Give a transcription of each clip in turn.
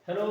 Hello,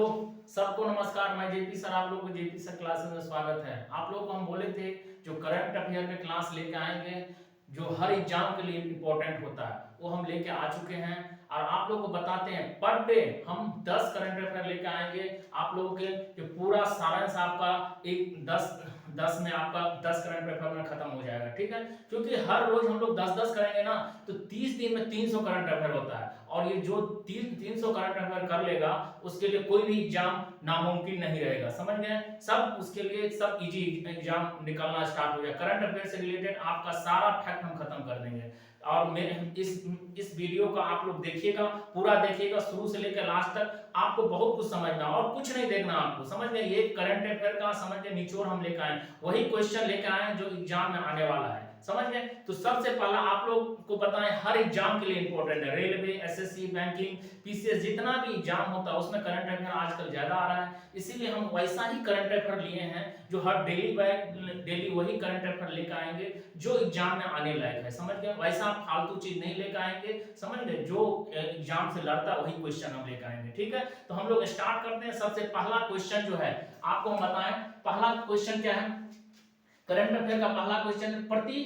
सबको नमस्कार। मैं जेपी सर, आप लोगों को जेपी सर क्लासेस में स्वागत है। आप लोगों को हम बोले थे जो करंट अफेयर के क्लास लेके आएंगे, जो हर एग्जाम के लिए इंपॉर्टेंट होता है, वो हम लेके आ चुके हैं। और आप लोगों को बताते हैं पर डे हम 10 करंट अफेयर लेके आएंगे आप लोगों के, जो पूरा सारांश आपका एक 10 में आपका 10 करंट अफेयर में खत्म हो जाएगा। ठीक है, क्योंकि हर रोज हम लोग 10-10 करेंगे ना, तो 30 दिन में 300 करंट अफेयर होता है। और ये जो 300 करंट अफेयर कर लेगा, उसके लिए कोई भी एग्जाम नामुमकिन नहीं रहेगा। समझ गए? सब उसके लिए सब इजी एग्जाम निकलना स्टार्ट हो जाएगा। करंट अफेयर से रिलेटेड आपका सारा फैक्ट हम खत्म कर देंगे। और मैं इस वीडियो का आप लोग देखिएगा, पूरा देखिएगा शुरू से लेकर लास्ट तक। आपको बहुत कुछ समझना और कुछ नहीं देखना आपको। समझ गए? ये करंट अफेयर का समझ गए निचोड़ हम लेकर आए, वही क्वेश्चन लेकर आए जो एग्जाम में आने वाला है। समझ गए? तो सबसे पहला आप लोग को बताएं, हर एग्जाम के लिए इंपॉर्टेंट है। रेलवे, एसएससी, बैंकिंग, पीसीएस, जितना भी एग्जाम होता है उसमें करंट अफेयर आजकल ज्यादा आ रहा है। इसीलिए हम वैसा ही करंट अफेयर लिए हैं जो हर डेली वही करंट अफेयर लेकर आएंगे जो एग्जाम में आने लायक है। समझ गए? वैसा फालतू चीज नहीं लेकर आएंगे। समझ गए? जो एग्जाम से लड़ता वही क्वेश्चन हम लेकर आएंगे। ठीक है, तो हम लोग स्टार्ट करते हैं। सबसे पहला क्वेश्चन जो है आपको हम बताएं, पहला क्वेश्चन क्या है करंट अफेयर का। पहला क्वेश्चन, प्रति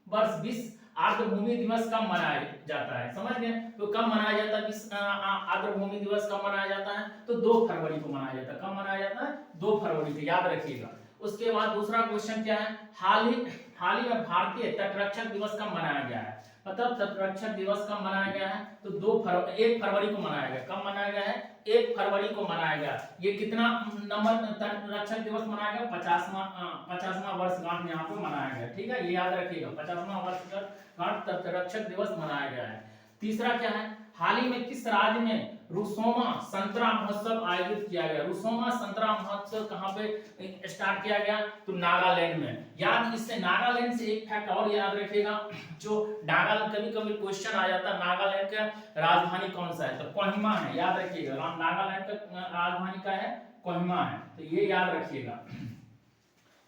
वर्ष विश्व आर्द्रभूमि दिवस कब मनाया जाता है? समझ गए? तो कब मनाया जाता है विश्व आर्द्रभूमि दिवस? कब मनाया जाता है? तो 2 फरवरी को मनाया जाता है। कब मनाया जाता है? 2 फरवरी को, याद रखिएगा। उसके बाद दूसरा क्वेश्चन क्या है, हाल ही में भारतीय तटरक्षक दिवस कब मनाया गया है? मतलब तटरक्षक दिवस कब मनाया गया है? तो 1 फरवरी को मनाया गया। कब मनाया गया है? 1 फरवरी को मनाया गया। ये कितना नंबर तटरक्षक दिवस मनाया गया? 50वां वर्षगांठ यहाँ पे मनाया गया। ठीक है, ये याद रखिएगा, 50वां वर्षगांठ तटरक्षक दिवस मनाया गया है। तीसरा क्या है, हाल ही में किस राज्य में रुसोमा संतरा महोत्सव आयोजित किया गया? रुसोमा संतरा महोत्सव कहाँ पे स्टार्ट किया गया? तो नागालैंड में। याद, इससे नागालैंड से एक फैक्ट और याद रखिएगा, जो नागालैंड कभी कभी क्वेश्चन आ जाता है, नागालैंड का राजधानी कौन सा है? तो कोहिमा है। याद रखिएगा, नागालैंड का राजधानी का है कोहिमा है, तो ये याद रखिएगा।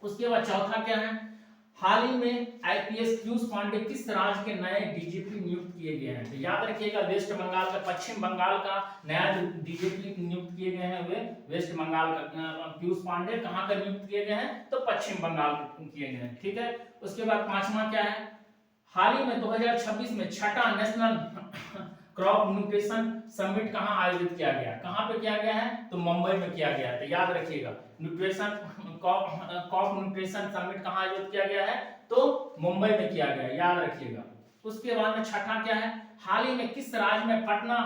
उसके बाद चौथा क्या है, हाल ही में आईपीएस पीयूष पांडे किस राज्य के नए डीजीपी नियुक्त किए गए हैं? तो याद रखिएगा, वेस्ट बंगाल का, पश्चिम बंगाल का नया जो डीजीपी नियुक्त किए गए हैं वे वेस्ट बंगाल का पीयूष पांडे। कहां का नियुक्त किए गए हैं? तो पश्चिम बंगाल के किए गए हैं। ठीक है, उसके बाद पांचवा क्या है, हाल ही में 2026 में छठा नेशनल क्रॉप न्यूट्रिशन समिट कहां आयोजित किया गया? कहां पे किया गया है? तो मुंबई में किया गया है। तो याद रखिएगा, न्यूट्रिशन क्रॉप न्यूट्रिशन समिट कहां आयोजित किया गया है? तो मुंबई में किया गया है, याद रखिएगा। उसके बाद में छठा क्या है, हाल ही में किस राज्य में पटना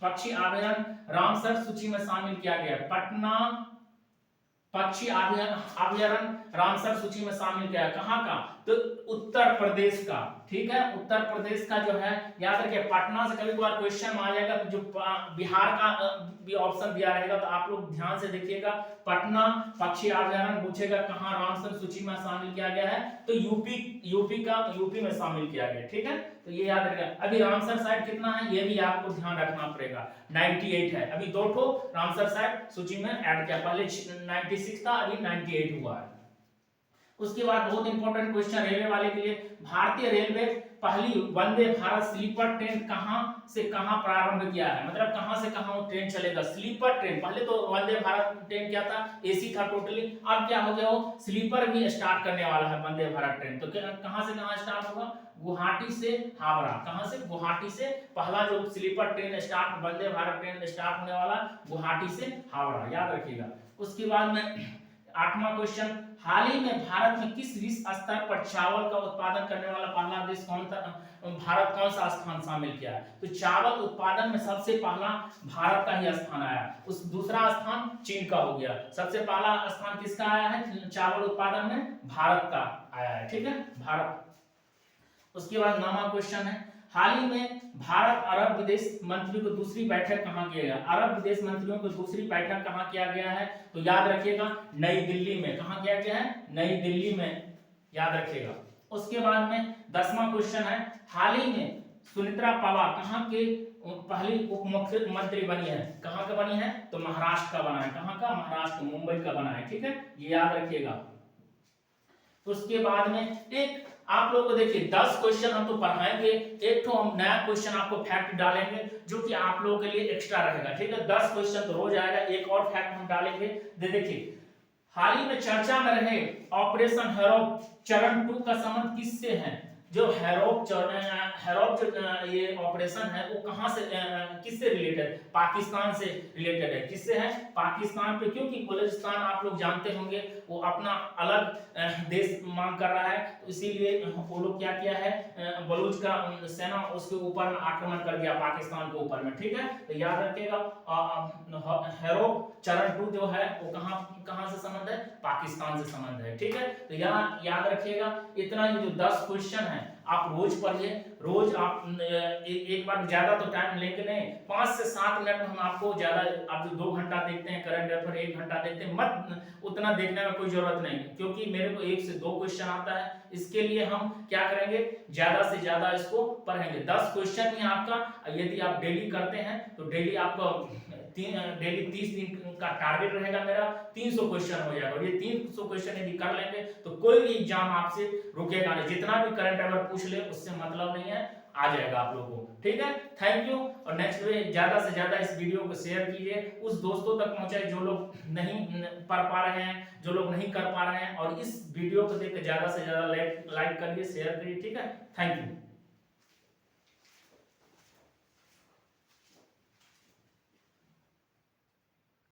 पक्षी अभयारण्य रामसर सूची में शामिल किया गया? पटना पक्षी अभयारण्य रामसर सूची में शामिल किया है। कहां का? तो उत्तर प्रदेश का। ठीक है, उत्तर प्रदेश का जो है, याद रखिए, पटना से कभी कभार क्वेश्चन आ जाएगा, तो जो बिहार का भी ऑप्शन दिया रहेगा, तो आप लोग ध्यान से देखिएगा। पटना पक्षी अभयारण्य पूछेगा कहां रामसर सूची में शामिल किया गया है? तो यूपी में शामिल किया गया। ठीक है, तो ये याद रखिएगा। अभी रामसर साइट कितना है ये भी आपको ध्यान रखना पड़ेगा, 98 है। अभी 2 ठो रामसर साइट सूची में ऐड किया, पहले 96 था, अभी 98 हुआ है। उसके बाद बहुत इंपॉर्टेंट क्वेश्चन रेलवे वाले के लिए, भारतीय रेलवे पहली वंदे भारत स्लीपर ट्रेन कहां से कहां प्रारंभ किया है? मतलब कहां से कहां वो ट्रेन चलेगा? स्लीपर ट्रेन, पहले तो वंदे भारत ट्रेन क्या था? एसी था टोटली। अब क्या हो गया, वो स्लीपर भी स्टार्ट करने वाला है वंदे भारत ट्रेन। तो कहां से कहां स्टार्ट होगा? गुवाहाटी से हावड़ा। कहां से? गुवाहाटी से। पहला जो sleeper train start, Vande Bharat train start होने वाला गुवाहाटी से हावड़ा, याद रखिएगा। उसके बाद में 8वां क्वेश्चन, हाल ही में भारत में किस विश्व स्तर पर चावल का उत्पादन करने वाला पहला देश कौन था? भारत कौन सा स्थान शामिल किया है? तो चावल उत्पादन में सबसे पहला भारत का ही स्थान आया। उस दूसरा स्थान चीन का हो गया। सबसे पहला स्थान किसका आया है चावल उत्पादन में? भारत का आया है। ठीक है, भारत। उसके बाद 9वां क्वेश्चन है, हाल ही में भारत अरब विदेश मंत्रियों की दूसरी बैठक कहां किया गया? अरब विदेश मंत्रियों की दूसरी बैठक कहां किया गया है? तो याद रखिएगा, नई दिल्ली में। कहां किया गया है? नई दिल्ली में, याद रखिएगा। उसके बाद में 10वां क्वेश्चन है, हाल ही में सुनेत्रा पवार कहां के पहली उप मुख्यमंत्री बनी है? कहां का बनी है? तो महाराष्ट्र का बना है। कहां का? महाराष्ट्र, मुंबई का बना है। ठीक है, ये याद रखिएगा। उसके बाद में एक आप लोगों को देखिए 10 क्वेश्चन हम तो पढ़ाएंगे, एक तो हम नया क्वेश्चन आपको फैक्ट डालेंगे जो कि आप लोगों के लिए एक्स्ट्रा रहेगा, ठीक है। 10 क्वेश्चन तो रोज आएगा, एक और फैक्ट हम डालेंगे। देखिए हाल ही में चर्चा में रहे ऑपरेशन हैरोप चरण 2 का संबंध किससे है? जो हैरोप जो ये ऑपरेशन है वो कहां से किससे रिलेटेड? पाकिस्तान से रिलेटेड है। किससे है? पाकिस्तान पे, क्योंकि बलूचिस्तान आप लोग जानते होंगे वो अपना अलग देश मांग कर रहा है, तो इसीलिए वो लोग क्या किया है, बलूच का सेना उसके ऊपर में आक्रमण कर दिया पाकिस्तान के ऊपर में, ठीक है। तो याद रखिएगा हैरोप चरण 2 जो है वो कहां से संबंध है? पाकिस्तान से संबंध है, ठीक है। तो यहाँ याद रखिएगा इतना ही जो 10 क्वेश्चन है आप रोज पढ़िए, रोज आप एक बार ज्यादा तो टाइम लेंगे नहीं, 5 से 7 मिनट में हम आपको ज्यादा, आप जो 2 घंटा देखते हैं करंट अफेयर 1 घंटा देखते हैं, मत उतना देखने में कोई जरूरत नहीं है, क्योंकि मेरे को 1 से 2 क्वेश्चन आता है, इसके लिए हम क्या करेंगे, ज्यादा से ज्यादा इसको पढ़ेंगे। 10 क्वेश्चन ही आपका, यदि आप डेली करते हैं तो डेली आपका डेली 30 दिन का टारगेट रहेगा मेरा, 300 क्वेश्चन हो जाएगा, और ये 300 क्वेश्चन यदि कर लेंगे तो कोई भी एग्जाम आपसे रुकेगा नहीं, जितना भी करंट अफेयर पूछ ले उससे मतलब नहीं है, आ जाएगा आप लोगों को, ठीक है। Thank you. और नेक्स्ट में ज्यादा से ज्यादा इस वीडियो को शेयर कीजिए, उस दोस्तों तक पहुंचाए जो लोग नहीं पढ़ पा रहे हैं, जो लोग नहीं कर पा रहे हैं, और इस वीडियो को देख के ज्यादा से ज्यादा लाइक करिए, शेयर करिए, ठीक है। Thank you.